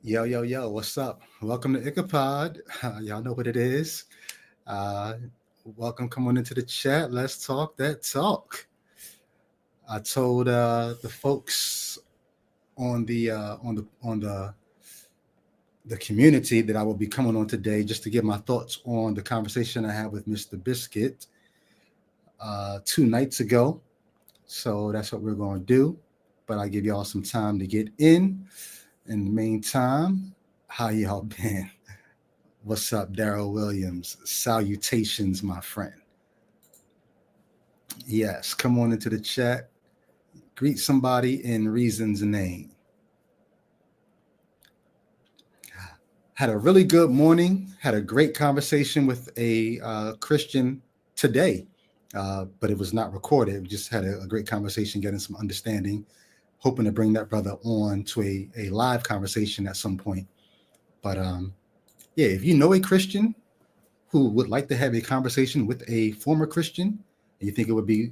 Yo, yo, yo, what's up? Welcome to Icapod. Y'all know what it is. Uh, welcome, come on into the chat. Let's talk that talk. I told the folks on the community that I will be coming on today just to give my thoughts on the conversation I had with Mr. Biscuit 2 nights ago. So that's what we're going to do. But I give y'all some time to get in. In the meantime, how y'all been? What's up, Daryl Williams? Salutations, my friend. Yes, come on into the chat. Greet somebody in Reason's name. Had a really good morning. Had a great conversation with a Christian today, but it was not recorded. We just had a great conversation, getting some understanding. Hoping to bring that brother on to a live conversation at some point. But yeah, if you know a Christian who would like to have a conversation with a former Christian, and you think it would be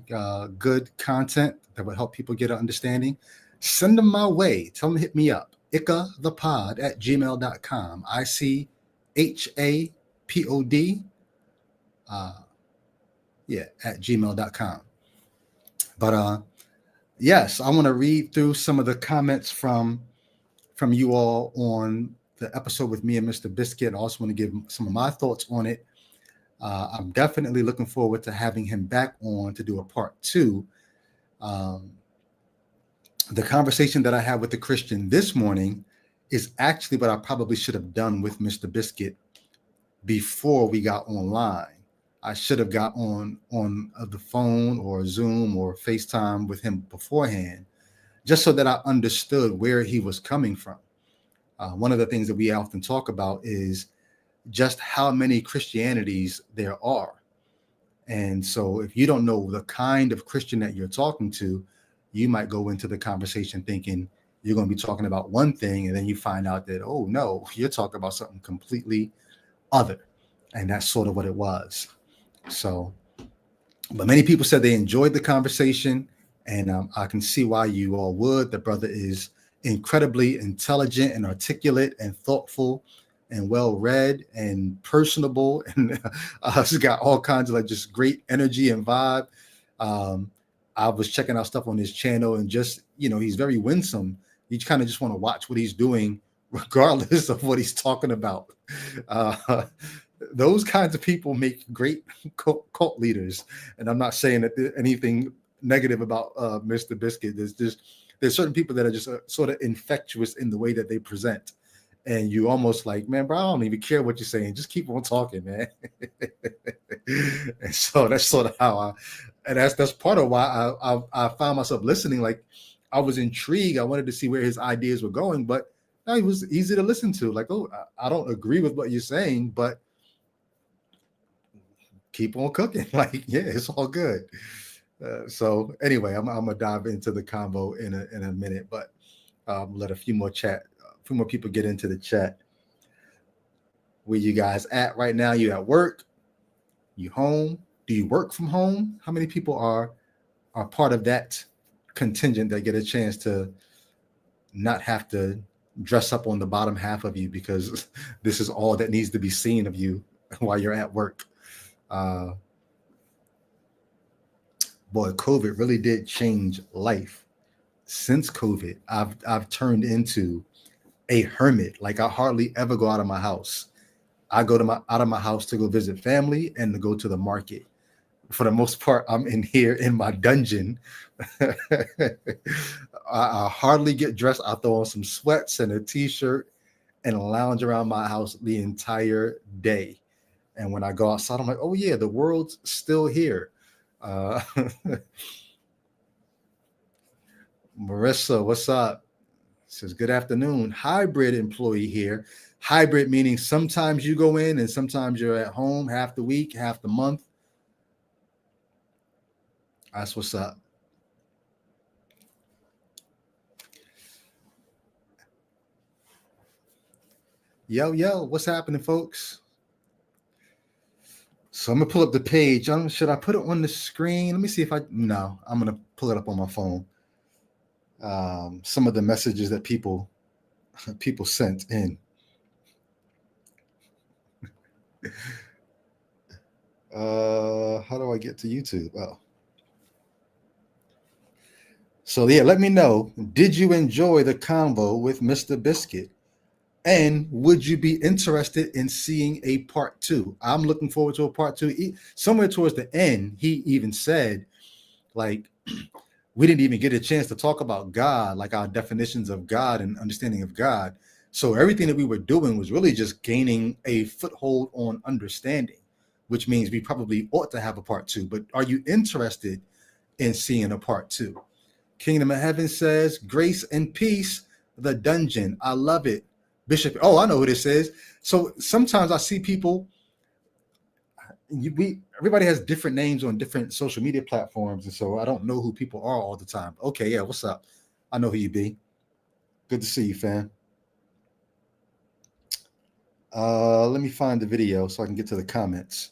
good content that would help people get an understanding, send them my way. Tell them to hit me up. ichapod@gmail.com. ICHAPOD. At gmail.com. But yes, I want to read through some of the comments from you all on the episode with me and Mr. Biscuit. I also want to give some of my thoughts on it. I'm definitely looking forward to having him back on to do a part two. The conversation that I had with the Christian this morning is actually what I probably should have done with Mr. Biscuit before we got online. I should have got on the phone or Zoom or FaceTime with him beforehand, just so that I understood where he was coming from. One of the things that we often talk about is just how many Christianities there are. And so if you don't know the kind of Christian that you're talking to, you might go into the conversation thinking you're going to be talking about one thing, and then you find out that, oh no, you're talking about something completely other. And that's sort of what it was. So, but many people said they enjoyed the conversation, and I can see why you all would. The brother is incredibly intelligent and articulate and thoughtful and well-read and personable, and he's got all kinds of like just great energy and vibe. I was checking out stuff on his channel, and just, he's very winsome. You kind of just want to watch what he's doing, regardless of what he's talking about. Those kinds of people make great cult leaders, and I'm not saying that anything negative about Mr. Biscuit. There's certain people that are just sort of infectious in the way that they present, and you almost like, man, bro, I don't even care what you're saying. Just keep on talking, man. And so that's sort of how that's part of why I found myself listening. Like, I was intrigued. I wanted to see where his ideas were going, but it was easy to listen to. Like, oh, I don't agree with what you're saying, but keep on cooking. Like, yeah, it's all good. So anyway, I'm gonna dive into the convo in a minute, but let a few more people get into the chat. Where you guys at right now? You at work? You home? Do you work from home? How many people are part of that contingent that get a chance to not have to dress up on the bottom half of you, because this is all that needs to be seen of you while you're at work? Boy, COVID really did change life. Since COVID, I've turned into a hermit. Like, I hardly ever go out of my house. I go out of my house to go visit family and to go to the market. For the most part, I'm in here in my dungeon. I hardly get dressed. I throw on some sweats and a t-shirt and lounge around my house the entire day. And when I go outside, I'm like, oh yeah, the world's still here. Marissa, what's up? Says, good afternoon. Hybrid employee here. Hybrid meaning sometimes you go in and sometimes you're at home, half the week, half the month. That's what's up. Yo, what's happening, folks? So I'm gonna pull up the page. Should I put it on the screen? Let me see if no, I'm gonna pull it up on my phone. Some of the messages that people people sent in. How do I get to YouTube? Oh. So yeah, let me know. Did you enjoy the convo with Mr. Biscuit? And would you be interested in seeing a part two? I'm looking forward to a part two. Somewhere towards the end, he even said, like, we didn't even get a chance to talk about God, like our definitions of God and understanding of God. So everything that we were doing was really just gaining a foothold on understanding, which means we probably ought to have a part two. But are you interested in seeing a part two? Kingdom of Heaven says, grace and peace, the dungeon. I love it. Bishop, oh, I know who this is. So sometimes I see people, everybody has different names on different social media platforms, and so I don't know who people are all the time. Okay, yeah, what's up? I know who you be. Good to see you, fam. Let me find the video so I can get to the comments.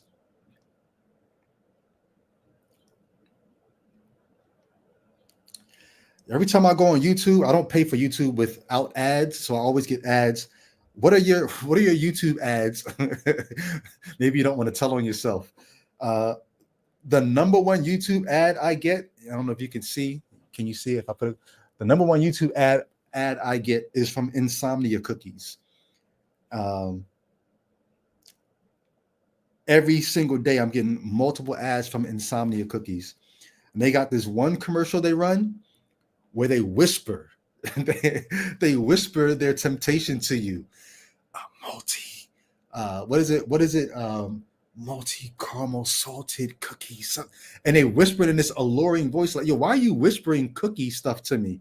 Every time I go on YouTube, I don't pay for YouTube without ads, so I always get ads. What are your YouTube ads? Maybe you don't want to tell on yourself. The number one YouTube ad I get, I don't know if you can see. Can you see if I put it? The number one YouTube ad I get is from Insomnia Cookies. Every single day I'm getting multiple ads from Insomnia Cookies. And they got this one commercial they run where they whisper. they whisper their temptation to you. What is it? Multi caramel salted cookies. And they whispered in this alluring voice, like, yo, why are you whispering cookie stuff to me?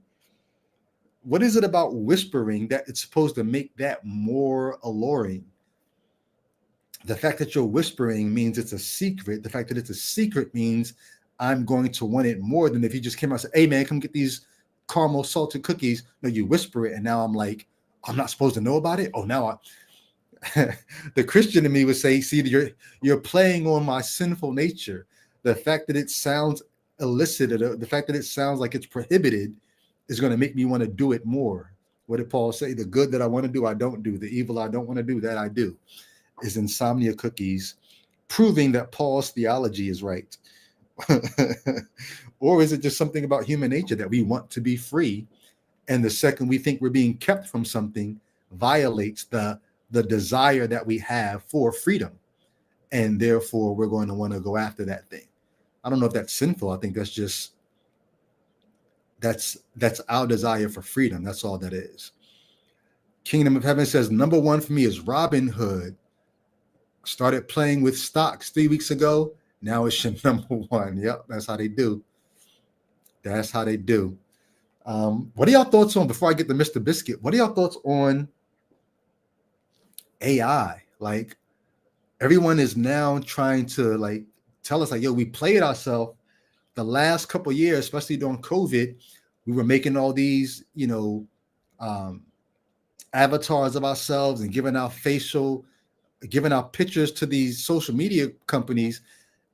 What is it about whispering that it's supposed to make that more alluring? The fact that you're whispering means it's a secret. The fact that it's a secret means I'm going to want it more than if you just came out and said, hey man, come get these caramel salted cookies. No, you whisper it, and now I'm like, I'm not supposed to know about it. Oh, now the Christian in me would say, see, you're playing on my sinful nature. The fact that it sounds illicit, the fact that it sounds like it's prohibited, is going to make me want to do it more. What did Paul say? The good that I want to do, I don't do. The evil I don't want to do, that I do. Is Insomnia Cookies proving that Paul's theology is right? Or is it just something about human nature that we want to be free, and the second we think we're being kept from something violates the desire that we have for freedom, and therefore we're going to want to go after that thing? I don't know if that's sinful. I think that's just that's our desire for freedom. That's all that is. Kingdom of Heaven says number one for me is Robin Hood. Started playing with stocks 3 weeks ago. Now it's your number one. Yep, that's how they do. That's how they do. What are y'all thoughts on, before I get to Mr. Biscuit, what are y'all thoughts on AI? Like, everyone is now trying to like tell us like, yo, we played ourselves the last couple of years, especially during COVID. We were making all these, avatars of ourselves and giving our pictures to these social media companies,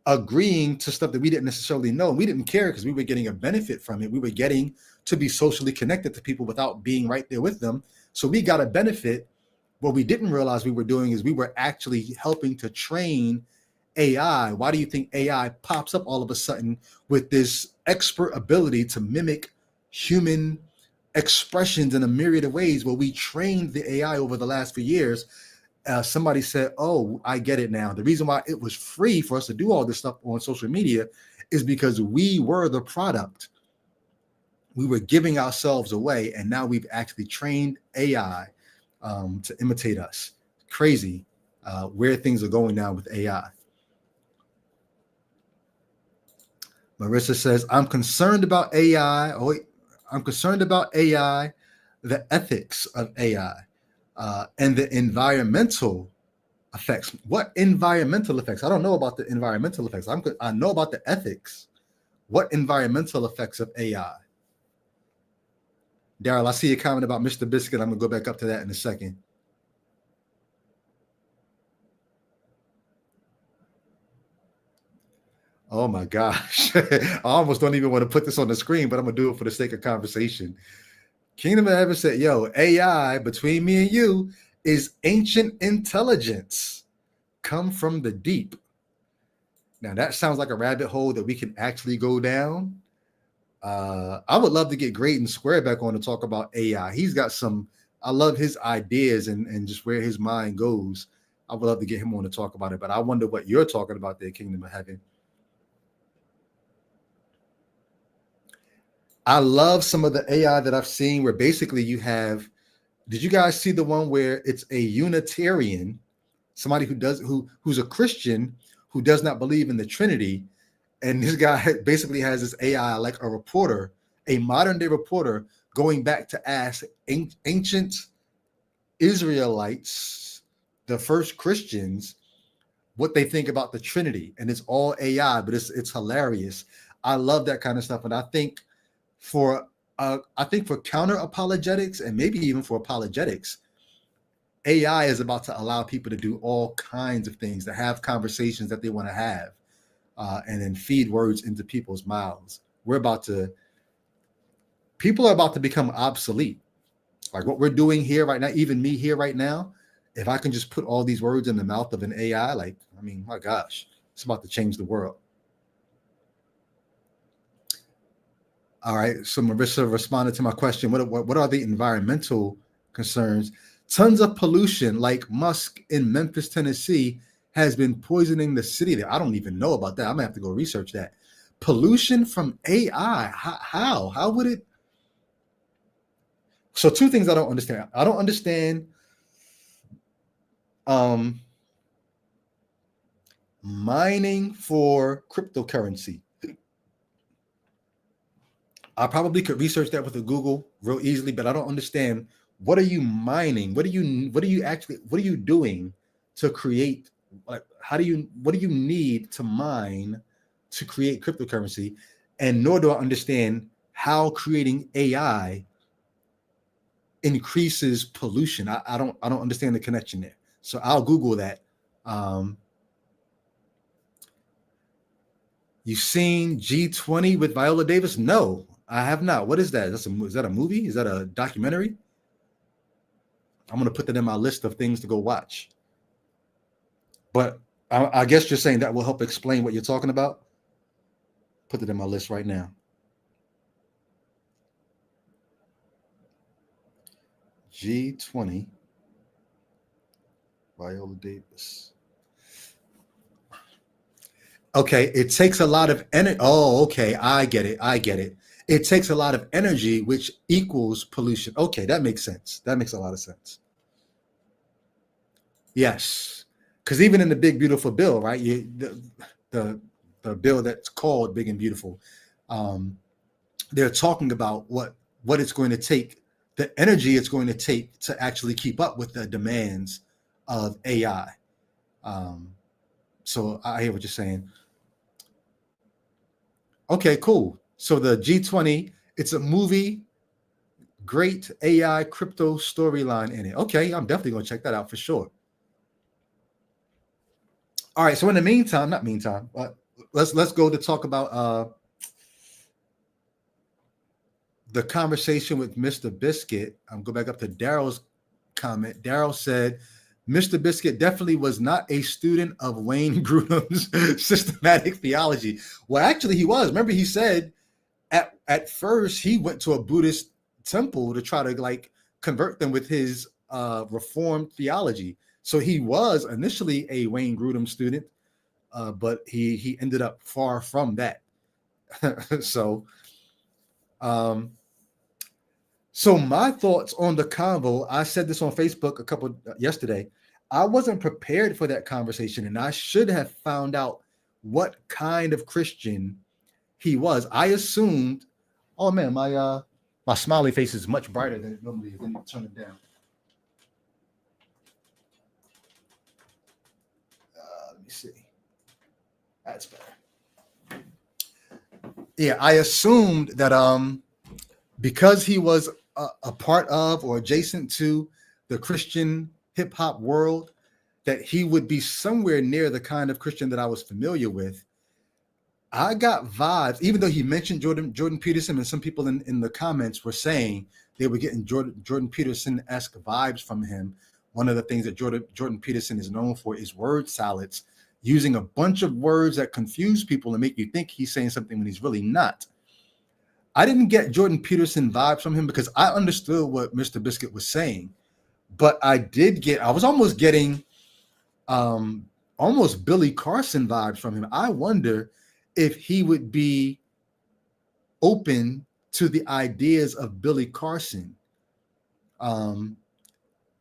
agreeing to stuff that we didn't necessarily know. We didn't care because we were getting a benefit from it. We were getting to be socially connected to people without being right there with them. So we got a benefit. What we didn't realize we were doing is we were actually helping to train AI. Why do you think AI pops up all of a sudden with this expert ability to mimic human expressions in a myriad of ways? Well, we trained the AI over the last few years. Somebody said, oh, I get it now. The reason why it was free for us to do all this stuff on social media is because we were the product. We were giving ourselves away, and now we've actually trained AI to imitate us. Crazy where things are going now with AI. Marissa says, I'm concerned about AI. Oh, wait. I'm concerned about AI, the ethics of AI, and the environmental effects. What environmental effects? I don't know about the environmental effects. I know about the ethics. What environmental effects of AI? Daryl, I see a comment about Mr. Biscuit. I'm going to go back up to that in a second. Oh my gosh. I almost don't even want to put this on the screen, but I'm going to do it for the sake of conversation. Kingdom of Heaven said, yo, AI between me and you is ancient intelligence come from the deep. Now that sounds like a rabbit hole that we can actually go down. I would love to get Graydon Square back on to talk about AI. He's got some, I love his ideas and just where his mind goes. I would love to get him on to talk about it, but I wonder what you're talking about there, Kingdom of Heaven. I love some of the AI that I've seen where basically you have, did you guys see the one where it's a Unitarian, somebody who's a Christian who does not believe in the Trinity, and this guy basically has this AI like a reporter, a modern day reporter, going back to ask ancient Israelites, the first Christians, what they think about the Trinity, and it's all AI, but it's hilarious. I love that kind of stuff, and I think for counter apologetics and maybe even for apologetics, AI is about to allow people to do all kinds of things, to have conversations that they want to have, and then feed words into people's mouths. People are about to become obsolete. Like what we're doing here right now, even me here right now, if I can just put all these words in the mouth of an AI, like, I mean, my gosh, it's about to change the world. All right, so Marissa responded to my question. What are the environmental concerns? Tons of pollution, like Musk in Memphis, Tennessee, has been poisoning the city there. I don't even know about that. I'm gonna have to go research that. Pollution from AI. How would it? So two things I don't understand. I don't understand mining for cryptocurrency. I probably could research that with a Google real easily, but I don't understand, what are you mining? What are you doing to create, like, what do you need to mine to create cryptocurrency? And nor do I understand how creating AI increases pollution. I don't understand the connection there. So I'll Google that. You've seen G20 with Viola Davis? No, I have not. What is that? Is that a movie? Is that a documentary? I'm going to put that in my list of things to go watch. But I guess you're saying that will help explain what you're talking about. Put it in my list right now. G20, Viola Davis. Okay, it takes a lot of energy. Oh, okay, I get it. It takes a lot of energy, which equals pollution. Okay, that makes sense. That makes a lot of sense. Yes, because even in the Big Beautiful Bill, right? The the bill that's called Big and Beautiful, um, they're talking about what it's going to take, the energy it's going to take to actually keep up with the demands of AI. So I hear what you're saying. Okay, cool. So the G20, it's a movie, great AI crypto storyline in it. Okay, I'm definitely gonna check that out for sure. All right. So in the meantime, not meantime, but let's go to talk about the conversation with Mr. Biscuit. I'm go back up to Daryl's comment. Daryl said, Mr. Biscuit definitely was not a student of Wayne Grudem's systematic theology. Well, actually, he was. Remember, he said at first he went to a Buddhist temple to try to like convert them with his reformed theology. So he was initially a Wayne Grudem student, but he ended up far from that. So so my thoughts on the convo, I said this on Facebook yesterday. I wasn't prepared for that conversation, and I should have found out what kind of Christian he was. I assumed, oh man, my smiley face is much brighter than it normally is. Let me turn it down. Let me see. That's better. Yeah, I assumed that because he was a part of or adjacent to the Christian hip hop world, that he would be somewhere near the kind of Christian that I was familiar with. I got vibes, even though he mentioned Jordan Peterson, and some people in the comments were saying they were getting Jordan Peterson-esque vibes from him. One of the things that Jordan Peterson is known for is word salads, using a bunch of words that confuse people and make you think he's saying something when he's really not. I didn't get Jordan Peterson vibes from him because I understood what Mr. Biscuit was saying, but I was almost getting almost Billy Carson vibes from him. I wonder if he would be open to the ideas of Billy Carson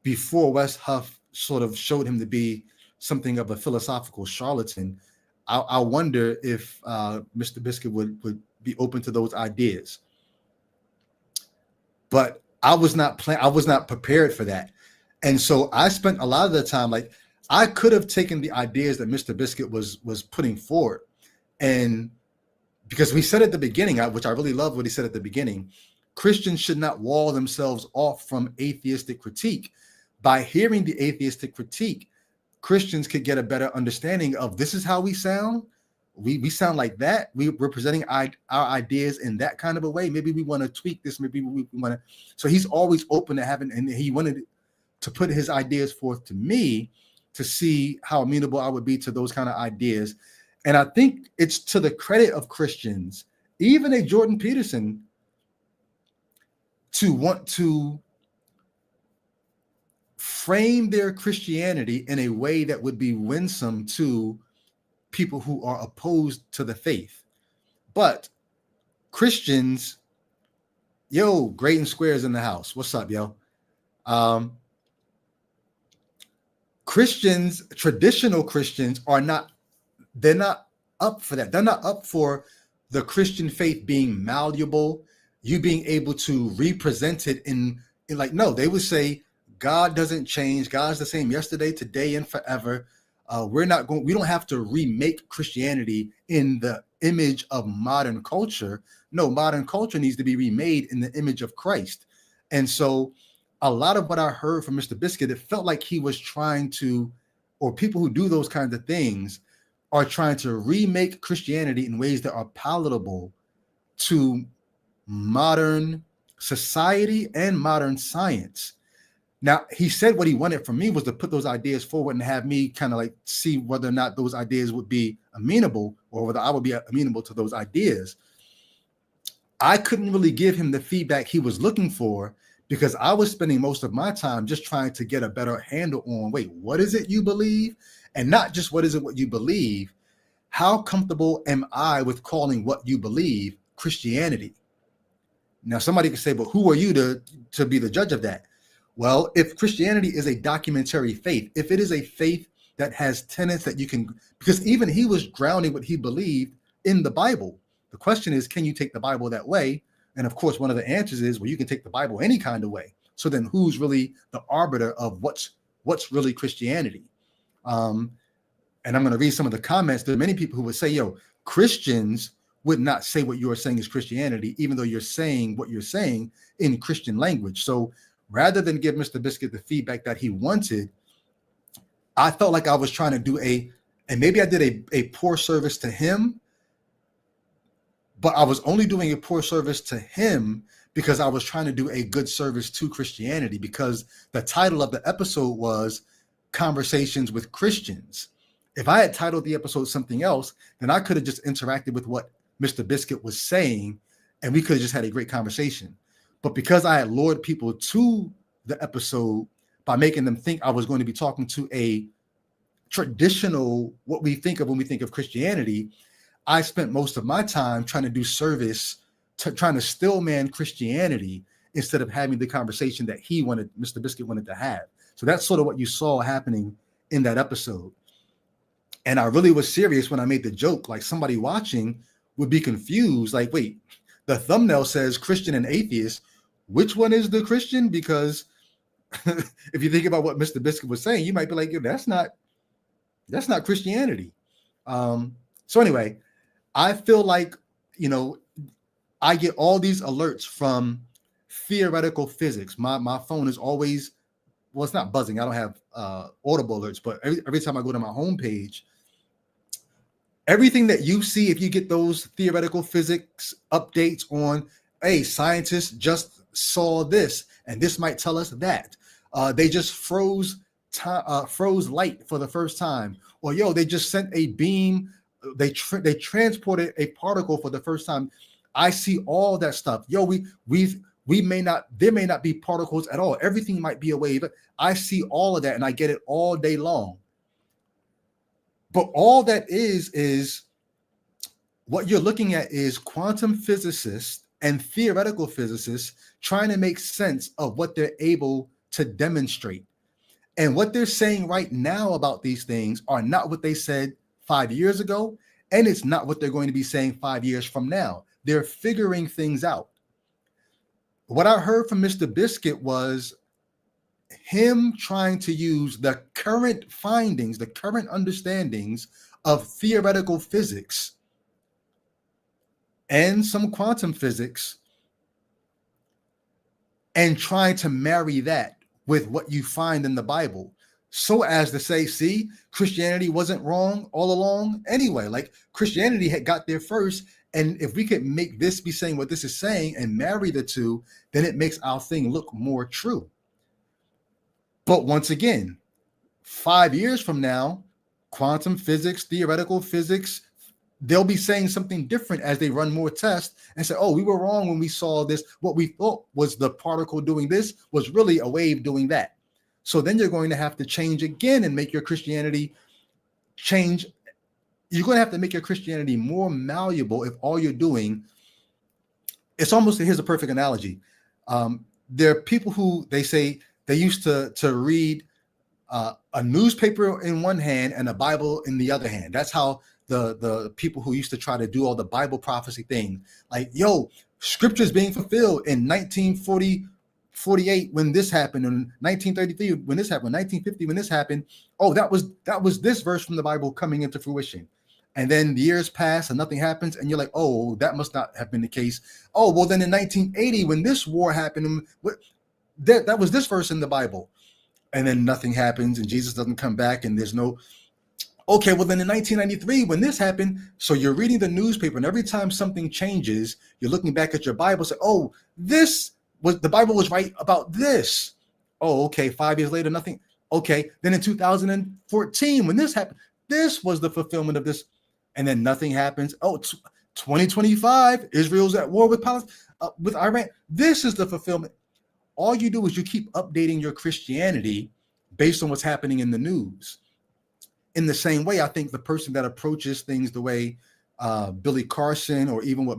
before Wes Huff sort of showed him to be something of a philosophical charlatan. I wonder if Mr. Biscuit would be open to those ideas. But I was not prepared for that. And so I spent a lot of the time, like, I could have taken the ideas that Mr. Biscuit was putting forward. And because we said at the beginning, which I really love what he said at the beginning, Christians should not wall themselves off from atheistic critique. By hearing the atheistic critique, Christians could get a better understanding of this is how we sound. We sound like that. We're presenting our ideas in that kind of a way. Maybe we want to tweak this. Maybe we want to. So he's always open to having, and he wanted to put his ideas forth to me to see how amenable I would be to those kind of ideas. And I think it's to the credit of Christians, even a Jordan Peterson, to want to frame their Christianity in a way that would be winsome to people who are opposed to the faith. But Christians, yo, Graydon Squares in the house. What's up, yo? Christians, traditional Christians they're not up for that. They're not up for the Christian faith being malleable, you being able to represent it in like, no, they would say God doesn't change. God's the same yesterday, today, and forever. We don't have to remake Christianity in the image of modern culture. No, modern culture needs to be remade in the image of Christ. And so a lot of what I heard from Mr. Biscuit, it felt like he was trying to, or people who do those kinds of things are trying to remake Christianity in ways that are palatable to modern society and modern science. Now, he said what he wanted from me was to put those ideas forward and have me kind of like see whether or not those ideas would be amenable or whether I would be amenable to those ideas. I couldn't really give him the feedback he was looking for because I was spending most of my time just trying to get a better handle on, wait, what is it you believe? And not just what is it what you believe? How comfortable am I with calling what you believe Christianity? Now, somebody could say, but who are you to be the judge of that? Well, if Christianity is a documentary faith, if it is a faith that has tenets that you can, because even he was grounding what he believed in the Bible. The question is, can you take the Bible that way? And of course, one of the answers is, well, you can take the Bible any kind of way. So then who's really the arbiter of what's really Christianity? And I'm going to read some of the comments. There are many people who would say, yo, Christians would not say what you are saying is Christianity, even though you're saying what you're saying in Christian language. So rather than give Mr. Biscuit the feedback that he wanted, I felt like I was trying to do and maybe I did a poor service to him, but I was only doing a poor service to him because I was trying to do a good service to Christianity, because the title of the episode was Conversations with Christians. If I had titled the episode something else, then I could have just interacted with what Mr. Biscuit was saying, and we could have just had a great conversation. But because I had lured people to the episode by making them think I was going to be talking to a traditional, what we think of when we think of Christianity, I spent most of my time trying to do service, trying to stillman Christianity instead of having the conversation that Mr. Biscuit wanted to have. So that's sort of what you saw happening in that episode. And I really was serious when I made the joke. Like, somebody watching would be confused. Like, wait, the thumbnail says Christian and atheist. Which one is the Christian? Because if you think about what Mr. Biscuit was saying, you might be like, that's not Christianity. So anyway, I feel like, I get all these alerts from theoretical physics. My phone is always, well, it's not buzzing. I don't have audible alerts, but every time I go to my homepage, Everything that you see, if you get those theoretical physics updates on, hey, scientists just saw this, and this might tell us that. They just froze light for the first time, or they just sent a beam. They transported a particle for the first time. I see all that stuff. We may not, there may not be particles at all. Everything might be a wave. I see all of that, and I get it all day long. But all that is what you're looking at is quantum physicists and theoretical physicists trying to make sense of what they're able to demonstrate. And what they're saying right now about these things are not what they said 5 years ago, and it's not what they're going to be saying 5 years from now. They're figuring things out. What I heard from Mr. Biscuit was him trying to use the current findings, the current understandings of theoretical physics and some quantum physics, and trying to marry that with what you find in the Bible, so as to say, see, Christianity wasn't wrong all along anyway. Like, Christianity had got there first, and if we could make this be saying what this is saying and marry the two, then it makes our thing look more true. But once again, 5 years from now, quantum physics, theoretical physics, they'll be saying something different as they run more tests and say, oh, we were wrong when we saw this. What we thought was the particle doing this was really a wave doing that. So then you're going to have to change again and make your Christianity change. You're going to have to make your Christianity more malleable if all you're doing, it's almost, here's a perfect analogy. There are people who, they say they used to read a newspaper in one hand and a Bible in the other hand. That's how the people who used to try to do all the Bible prophecy thing, like, scripture is being fulfilled in 1948 when this happened, in 1933 when this happened, 1950 when this happened. Oh, that was this verse from the Bible coming into fruition. And then the years pass and nothing happens, and you're like, oh, that must not have been the case. Oh, well, then in 1980 when this war happened, that was this verse in the Bible. And then nothing happens, and Jesus doesn't come back, and there's no. Okay, well, then in 1993, when this happened, so you're reading the newspaper, and every time something changes, you're looking back at your Bible, say, oh, the Bible was right about this. Oh, okay, 5 years later, nothing. Okay, then in 2014, when this happened, this was the fulfillment of this, and then nothing happens. Oh, 2025, Israel's at war with Palestine, with Iran. This is the fulfillment. All you do is you keep updating your Christianity based on what's happening in the news. In the same way, I think the person that approaches things the way Billy Carson, or even what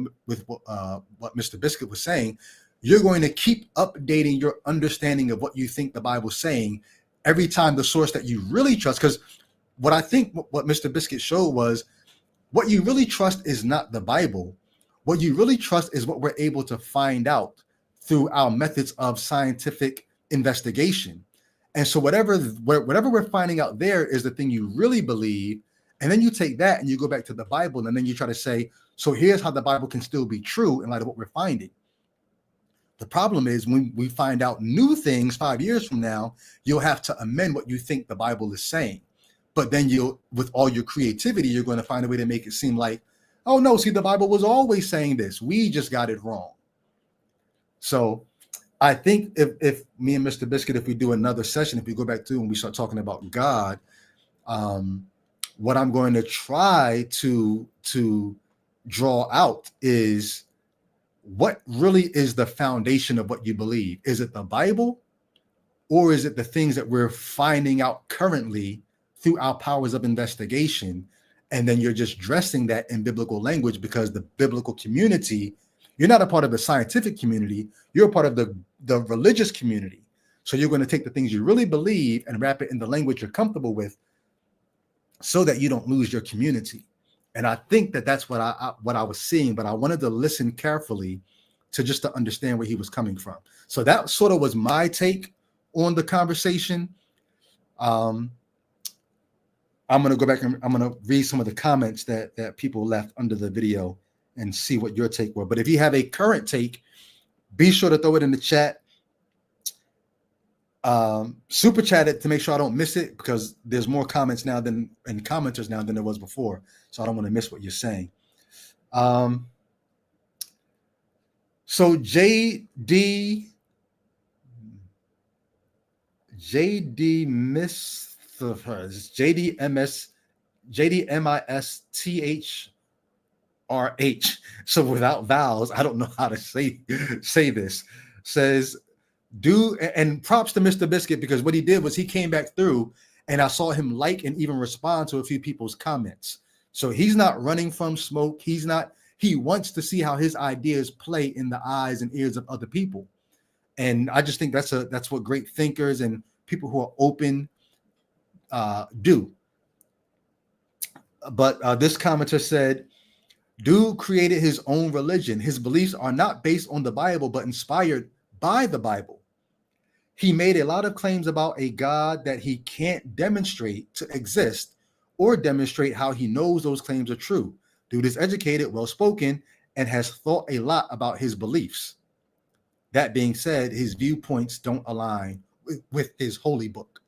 Mr. Biscuit was saying, you're going to keep updating your understanding of what you think the Bible's saying every time the source that you really trust. Because what I think what Mr. Biscuit showed was, what you really trust is not the Bible. What you really trust is what we're able to find out through our methods of scientific investigation. And so whatever we're finding out there is the thing you really believe. And then you take that and you go back to the Bible, and then you try to say, so here's how the Bible can still be true in light of what we're finding. The problem is, when we find out new things 5 years from now, you'll have to amend what you think the Bible is saying. But then with all your creativity, you're going to find a way to make it seem like, oh no, see, the Bible was always saying this. We just got it wrong. So I think if me and Mr. Biscuit, if we do another session, if we go back to and we start talking about God, what I'm going to try to draw out is, what really is the foundation of what you believe? Is it the Bible, or is it the things that we're finding out currently through our powers of investigation? And then you're just dressing that in biblical language, because the biblical community, you're not a part of the scientific community, you're a part of the religious community. So you're going to take the things you really believe and wrap it in the language you're comfortable with, so that you don't lose your community. And I think that's what I was seeing, but I wanted to listen carefully to understand where he was coming from. So that sort of was my take on the conversation. I'm going to go back and I'm going to read some of the comments that people left under the video and see what your take were. But if you have a current take, be sure to throw it in the chat. Super chat it to make sure I don't miss it, because there's more comments now than and commenters now than there was before. So I don't want to miss what you're saying. So JD Miss JDMS JDMISTHRH. So without vowels, I don't know how to say this. Says, do, and props to Mr. Biscuit, because what he did was he came back through and I saw him like and even respond to a few people's comments. So he's not running from smoke. He wants to see how his ideas play in the eyes and ears of other people. And I just think that's what great thinkers and people who are open do. But this commenter said, dude created his own religion. His beliefs are not based on the Bible, but inspired by the Bible. He made a lot of claims about a God that he can't demonstrate to exist or demonstrate how he knows those claims are true. Dude is educated, well-spoken, and has thought a lot about his beliefs. That being said, his viewpoints don't align with his holy book.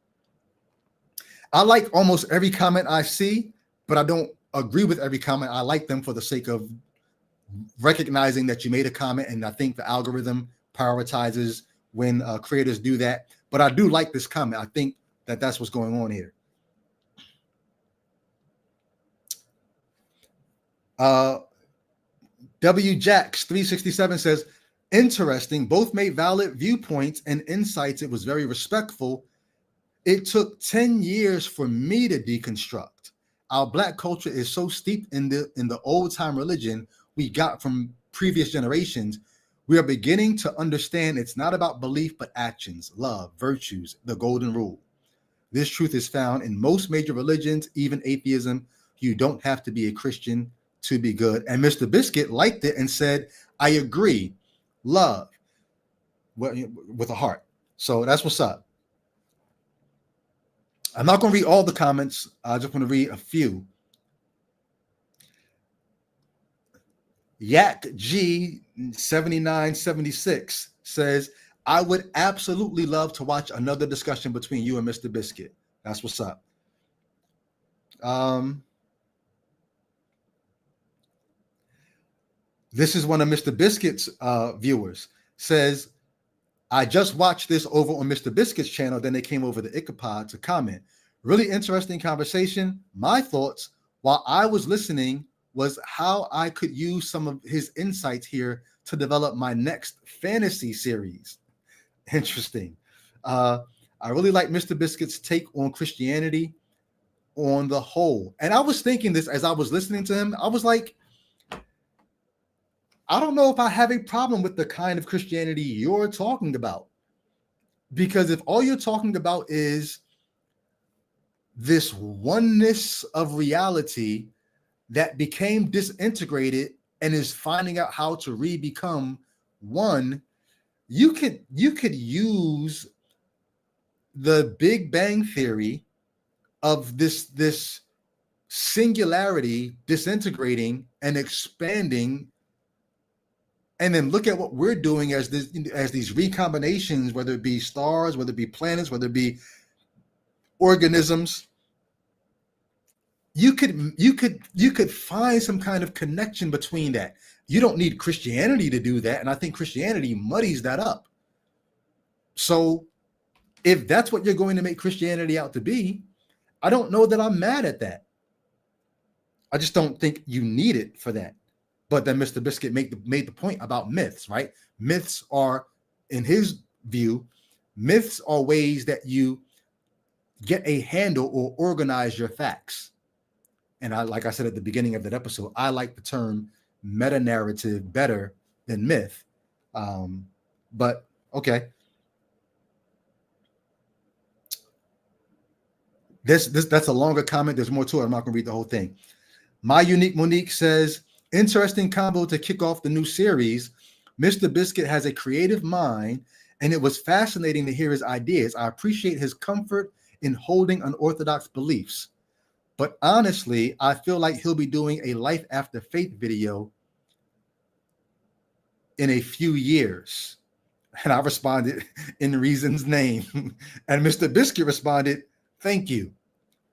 I like almost every comment I see, but I don't agree with every comment. I like them for the sake of recognizing that you made a comment, and I think the algorithm prioritizes when creators do that. But I do like this comment. I think that that's what's going on here. W Jax 367 says, interesting. Both made valid viewpoints and insights. It was very respectful. It took 10 years for me to deconstruct. Our Black culture is so steeped in the old time religion we got from previous generations. We are beginning to understand it's not about belief, but actions, love, virtues, the golden rule. This truth is found in most major religions, even atheism. You don't have to be a Christian to be good. And Mr. Biscuit liked it and said, I agree. Love with a heart. So that's what's up. I'm not going to read all the comments. I just want to read a few. Yak G 7976 says, I would absolutely love to watch another discussion between you and Mr. Biscuit. That's what's up. This is one of Mr. Biscuit's viewers. Says, I just watched this over on Mr. Biscuit's channel. Then they came over to Ichabod to comment. Really interesting conversation. My thoughts while I was listening was how I could use some of his insights here to develop my next fantasy series. Interesting. I really like Mr. Biscuit's take on Christianity on the whole. And I was thinking this as I was listening to him. I was like, I don't know if I have a problem with the kind of Christianity you're talking about. Because if all you're talking about is this oneness of reality that became disintegrated and is finding out how to re-become one, you could use the Big Bang Theory of this singularity disintegrating and expanding, and then look at what we're doing as these recombinations, whether it be stars, whether it be planets, whether it be organisms. You could find some kind of connection between that. You don't need Christianity to do that, and I think Christianity muddies that up. So if that's what you're going to make Christianity out to be, I don't know that I'm mad at that. I just don't think you need it for that. But then Mr. Biscuit made the point about myths, right? Myths are, in his view, myths are ways that you get a handle or organize your facts. And like I said at the beginning of that episode, I like the term meta-narrative better than myth. But okay. That's a longer comment. There's more to it. I'm not going to read the whole thing. My Unique Monique says, interesting combo to kick off the new series. Mr. Biscuit has a creative mind, and it was fascinating to hear his ideas. I appreciate his comfort in holding unorthodox beliefs. But honestly, I feel like he'll be doing a life after faith video in a few years. And I responded, in reason's name. And Mr. Biscuit responded, thank you.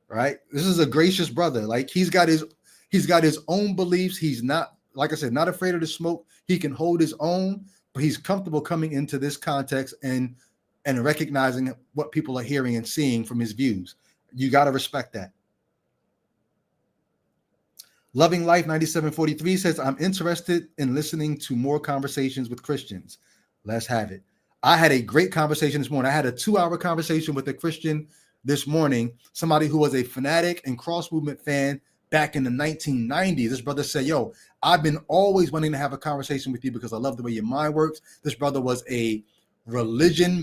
Right? This is a gracious brother. Like he's got his own beliefs. He's not, like I said, not afraid of the smoke. He can hold his own, but he's comfortable coming into this context and recognizing what people are hearing and seeing from his views. You got to respect that. Loving Life 9743 says, I'm interested in listening to more conversations with Christians. Let's have it. I had a great conversation this morning. I had a 2-hour conversation with a Christian this morning, somebody who was a fanatic and cross movement fan back in the 1990s. This brother said, yo, I've been always wanting to have a conversation with you because I love the way your mind works. This brother was a religion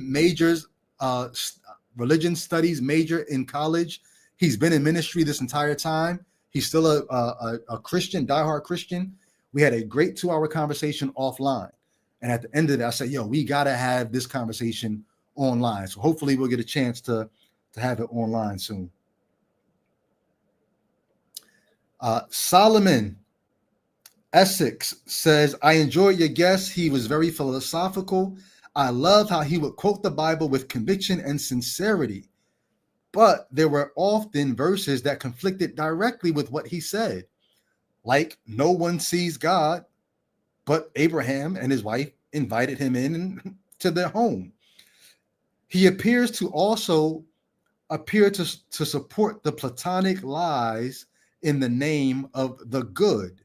studies major in college. He's been in ministry this entire time. He's still a Christian, diehard Christian. We had a great 2-hour conversation offline. And at the end of it, I said, yo, we got to have this conversation online. So hopefully we'll get a chance to have it online soon. Solomon Essex says, I enjoyed your guest. He was very philosophical. I love how he would quote the Bible with conviction and sincerity. But there were often verses that conflicted directly with what he said. Like, no one sees God, but Abraham and his wife invited him in to their home. He appears to also to support the Platonic lies in the name of the good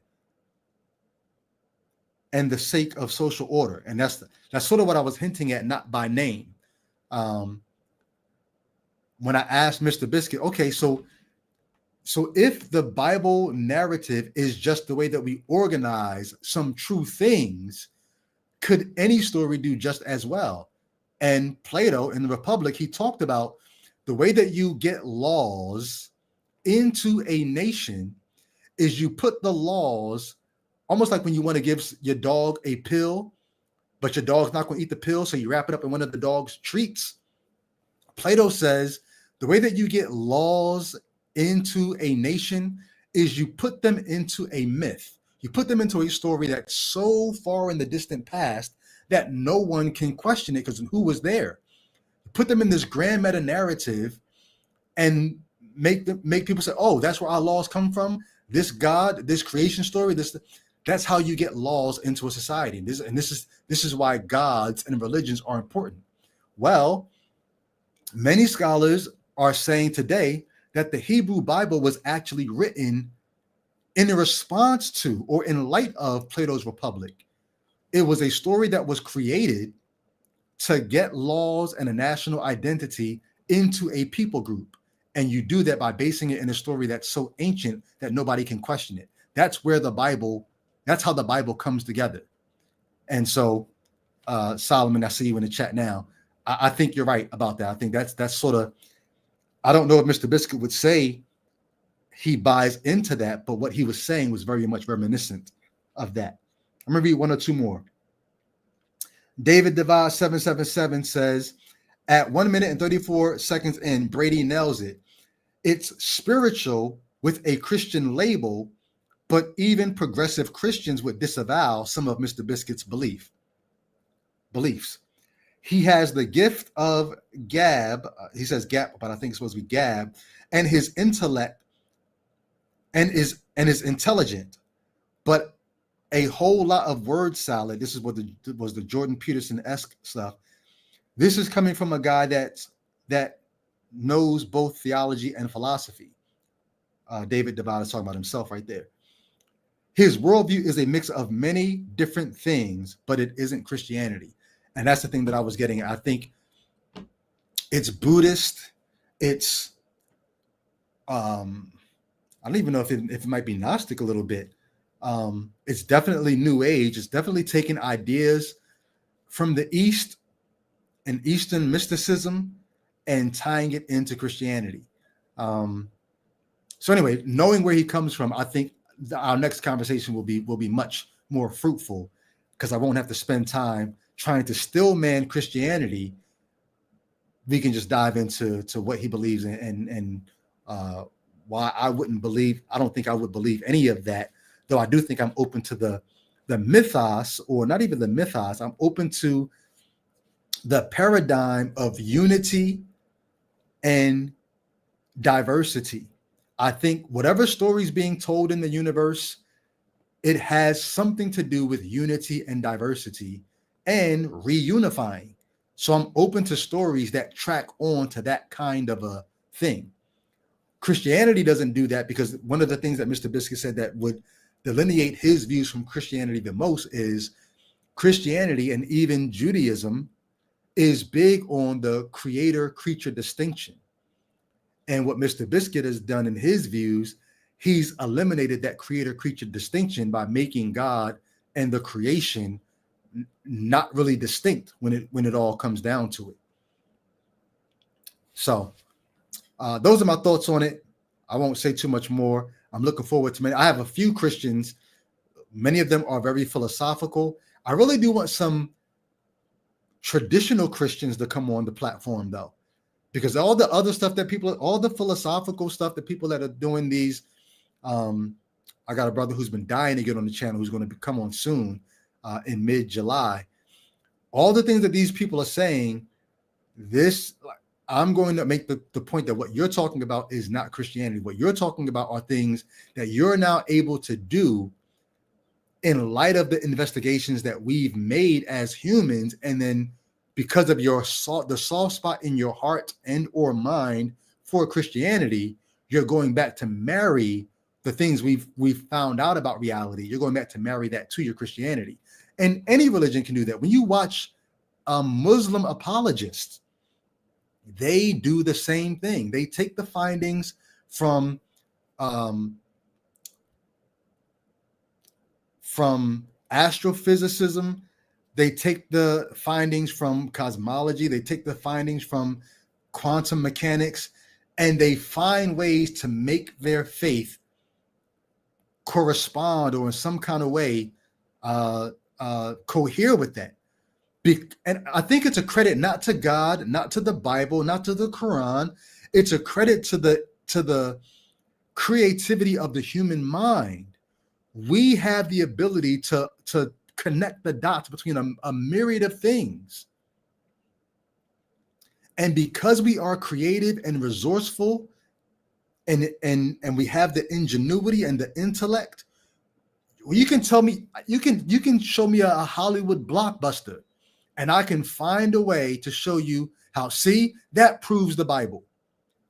and the sake of social order. And that's sort of what I was hinting at, not by name. When I asked Mr. Biscuit, okay, so if the Bible narrative is just the way that we organize some true things, could any story do just as well? And Plato in the Republic, he talked about the way that you get laws into a nation is you put the laws almost like when you want to give your dog a pill, but your dog's not going to eat the pill, so you wrap it up in one of the dog's treats. Plato says the way that you get laws into a nation is you put them into a myth. You put them into a story that's so far in the distant past that no one can question it because who was there? Put them in this grand meta narrative and make people say, oh, that's where our laws come from. This God, this creation story, that's how you get laws into a society. This is why gods and religions are important. Well, many scholars are saying today that the Hebrew Bible was actually written in response to or in light of Plato's Republic. It was a story that was created to get laws and a national identity into a people group. And you do that by basing it in a story that's so ancient that nobody can question it. That's how the Bible comes together. And so, Solomon, I see you in the chat now. I think you're right about that. I think that's sort of, I don't know if Mr. Biscuit would say he buys into that, but what he was saying was very much reminiscent of that. I'm going to read one or two more. David Devad 777 says, at 1 minute and 34 seconds in, Brady nails it. It's spiritual with a Christian label, but even progressive Christians would disavow some of Mr. Biscuit's beliefs. He has the gift of gab. He says gab, but I think it's supposed to be gab, and his intellect and is intelligent, but a whole lot of word salad. This is what was the Jordan Peterson-esque stuff. This is coming from a guy that knows both theology and philosophy. David Devad is talking about himself right there. His worldview is a mix of many different things, but it isn't Christianity. And that's the thing that I was getting at. I think it's Buddhist. It's, I don't even know if it might be Gnostic a little bit. It's definitely New Age. It's definitely taking ideas from the East and Eastern mysticism and tying it into Christianity. So anyway, knowing where he comes from, I think our next conversation will be much more fruitful because I won't have to spend time trying to still man Christianity. We can just dive into what he believes in and why I don't think I would believe any of that, though I do think I'm open to the mythos, or not even the mythos. I'm open to the paradigm of unity and diversity. I think whatever story is being told in the universe, it has something to do with unity and diversity and reunifying. So I'm open to stories that track on to that kind of a thing. Christianity doesn't do that, because one of the things that Mr. Biscuit said that would delineate his views from Christianity the most is Christianity and even Judaism is big on the creator-creature distinction. And what Mr. Biscuit has done in his views, he's eliminated that creator-creature distinction by making God and the creation not really distinct when it all comes down to it. So those are my thoughts on it. I won't say too much more. I'm looking forward to many. I have a few Christians. Many of them are very philosophical. I really do want some traditional Christians to come on the platform, though, because all the other stuff that people, all the philosophical stuff that people that are doing these, I got a brother who's been dying to get on the channel who's going to come on soon in mid-July. All the things that these people are saying, I'm going to make the point that what you're talking about is not Christianity. What you're talking about are things that you're now able to do in light of the investigations that we've made as humans. And then because of the soft spot in your heart and or mind for Christianity, you're going back to marry the things we've found out about reality. You're going back to marry that to your Christianity. And any religion can do that. When you watch Muslim apologists, they do the same thing. They take the findings from astrophysicism. They take the findings from cosmology. They take the findings from quantum mechanics, and they find ways to make their faith correspond or in some kind of way cohere with that. And I think it's a credit not to God, not to the Bible, not to the Quran. It's a credit to the creativity of the human mind. We have the ability to connect the dots between a myriad of things. And because we are creative and resourceful, and we have the ingenuity and the intellect, you can tell me, you can show me a Hollywood blockbuster, and I can find a way to show you how, see, that proves the Bible.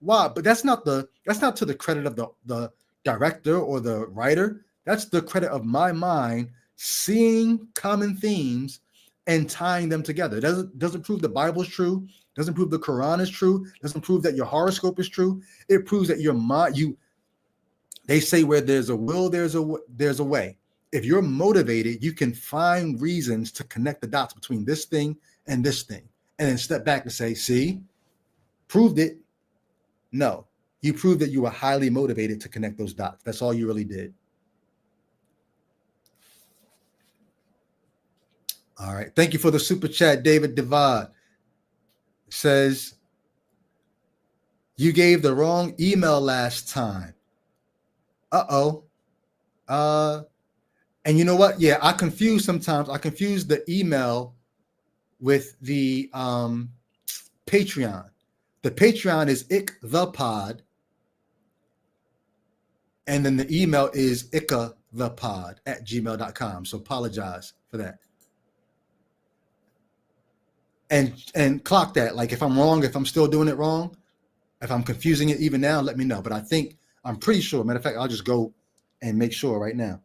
Why? But that's not to the credit of the director or the writer. That's the credit of my mind seeing common themes and tying them together. It doesn't prove the Bible is true. Doesn't prove the Quran is true. Doesn't prove that your horoscope is true. It proves that your mind, they say where there's a will, there's a way. If you're motivated, you can find reasons to connect the dots between this thing and this thing, and then step back and say, see, proved it. No, you proved that you were highly motivated to connect those dots. That's all you really did. All right. Thank you for the super chat, David Devad. Says, you gave the wrong email last time. Uh-oh. And you know what? Yeah, I confuse sometimes. I confuse the email with the Patreon. The Patreon is ickthepod, and then the email is ickathepod@gmail.com. So apologize for that. And clock that. Like if I'm wrong, if I'm still doing it wrong, if I'm confusing it even now, let me know. But I'm pretty sure. Matter of fact, I'll just go and make sure right now.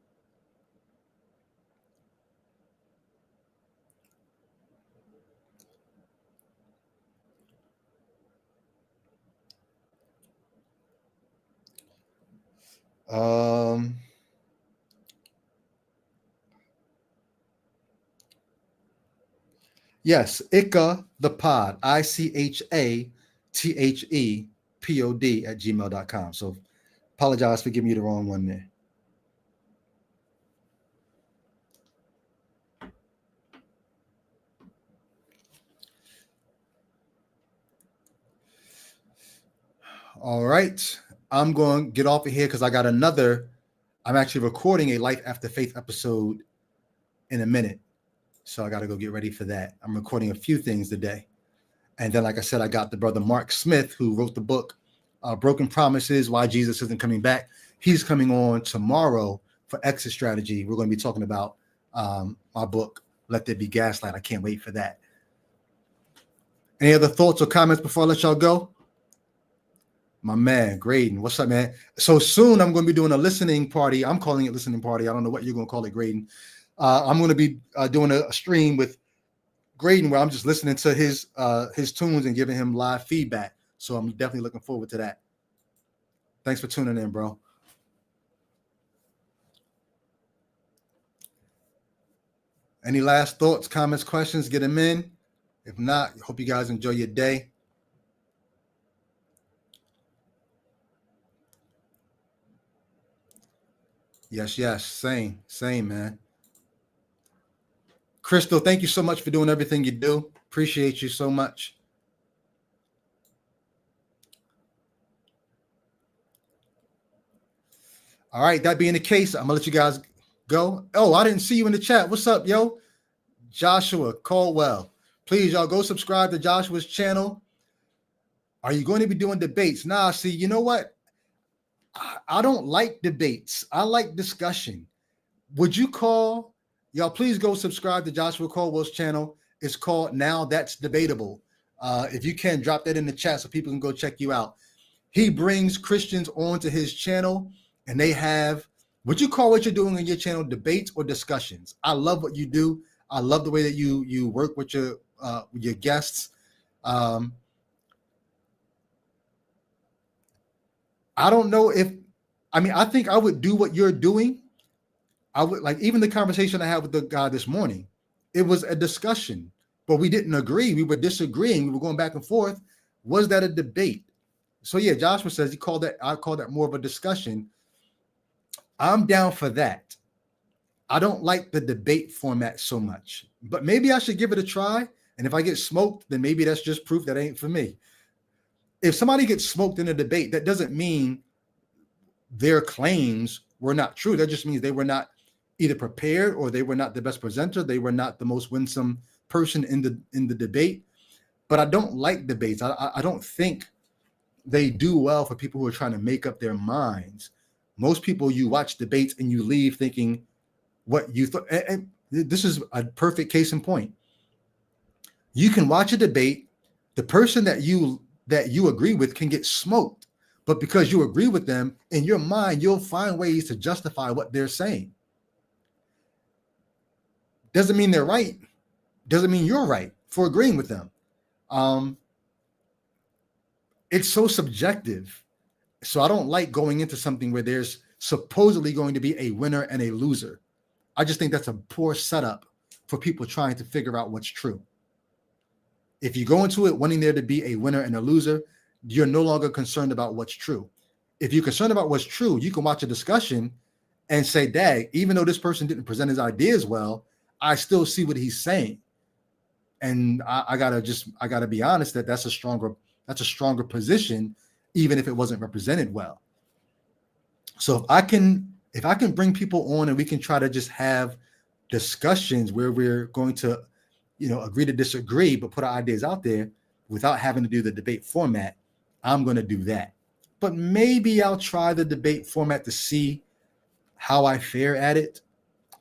Yes, Icha the pod, ICHATHEPOD @gmail.com. So apologize for giving you the wrong one there. All right. I'm going to get off of here because I got I'm actually recording a Life After Faith episode in a minute. So I got to go get ready for that. I'm recording a few things today. And then, like I said, I got the brother Mark Smith, who wrote the book, Broken Promises, Why Jesus Isn't Coming Back. He's coming on tomorrow for Exit Strategy. We're going to be talking about my book, Let There Be Gaslight. I can't wait for that. Any other thoughts or comments before I let y'all go? My man, Graydon. What's up, man? So soon I'm going to be doing a listening party. I'm calling it listening party. I don't know what you're going to call it, Graydon. I'm going to be doing a stream with Graydon where I'm just listening to his tunes and giving him live feedback. So I'm definitely looking forward to that. Thanks for tuning in, bro. Any last thoughts, comments, questions? Get them in. If not, hope you guys enjoy your day. Yes. Same, man. Crystal, thank you so much for doing everything you do. Appreciate you so much. All right, that being the case, I'm gonna let you guys go. Oh, I didn't see you in the chat. What's up, yo? Joshua Caldwell. Please, y'all go subscribe to Joshua's channel. Are you going to be doing debates? Nah, see, you know what? I don't like debates. I like discussion. Would you call, y'all please go subscribe to Joshua Caldwell's channel. It's called Now That's Debatable. If you can, drop that in the chat so people can go check you out. He brings Christians onto his channel and they have, would you call what you're doing on your channel debates or discussions? I love what you do. I love the way that you work with your guests. I don't know I think I would do what you're doing. I would like, even the conversation I had with the guy this morning, it was a discussion, but we didn't agree. We were disagreeing. We were going back and forth. Was that a debate? So yeah, Joshua says I call that more of a discussion. I'm down for that. I don't like the debate format so much, but maybe I should give it a try. And if I get smoked, then maybe that's just proof that ain't for me. If somebody gets smoked in a debate, that doesn't mean their claims were not true. That just means they were not either prepared or they were not the best presenter. They were not the most winsome person in the debate. But I don't like debates. I don't think they do well for people who are trying to make up their minds. Most people, you watch debates and you leave thinking what you thought. And this is a perfect case in point. You can watch a debate. The person that you agree with can get smoked. But because you agree with them, in your mind, you'll find ways to justify what they're saying. Doesn't mean they're right. Doesn't mean you're right for agreeing with them. It's so subjective. So I don't like going into something where there's supposedly going to be a winner and a loser. I just think that's a poor setup for people trying to figure out what's true. If you go into it wanting there to be a winner and a loser, you're no longer concerned about what's true. If you're concerned about what's true, you can watch a discussion and say, "Dag, even though this person didn't present his ideas well, I still see what he's saying." And I gotta be honest that that's a stronger position, even if it wasn't represented well. So if I can bring people on and we can try to just have discussions where we're going to, agree to disagree, but put our ideas out there without having to do the debate format, I'm going to do that. But maybe I'll try the debate format to see how I fare at it.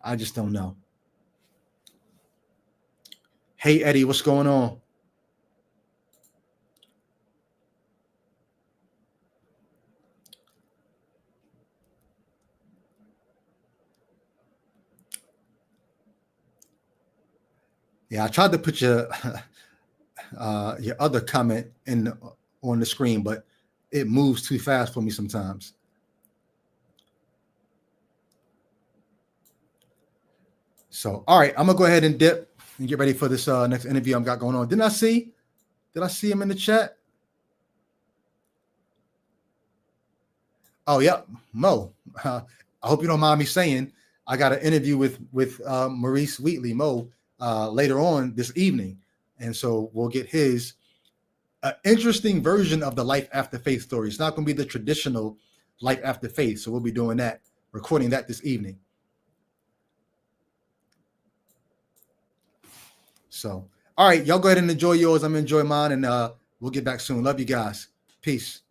I just don't know. Hey, Eddie, what's going on? Yeah, I tried to put your other comment on the screen, but it moves too fast for me sometimes. So, all right, I'm gonna go ahead and dip and get ready for this next interview I've got going on. Did I see him in the chat? Oh, yeah, Mo. I hope you don't mind me saying I got an interview with Maurice Wheatley, Mo, later on this evening, and so we'll get his interesting version of the life after faith story. It's not going to be the traditional life after faith, so we'll be doing that, recording that this evening. So, all right, y'all go ahead and enjoy yours. I'm gonna enjoy mine, and we'll get back soon. Love you guys. Peace.